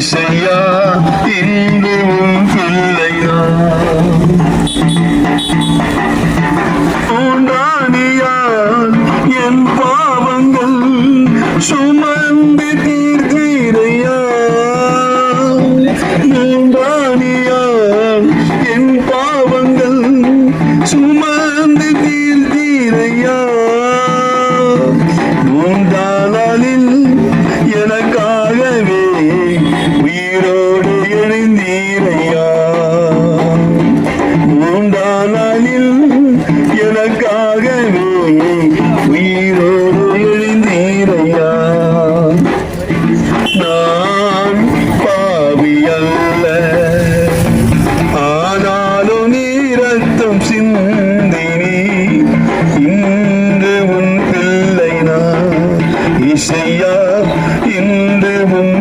இசையா இன்று உன் பிள்ளை நான் என் பாவங்கள் சுமந்து தீர்த்தீரையா மூன்றானியால் என் பாவங்கள் சுமந்து தீர்த்தீரையா மூன்றாம் நாளில் எனக்காகவே உயிரோடு எழுந்தீரையா மூன்றாம் நாளில் எனக்காகவே உயிரோடு எழுந்தீரையா நான் பாவி அல்ல ஆனாலும் நீ ரத்தம் சிந்தினி இன்று உன் பிள்ளை நான் இசையா இன்று உன்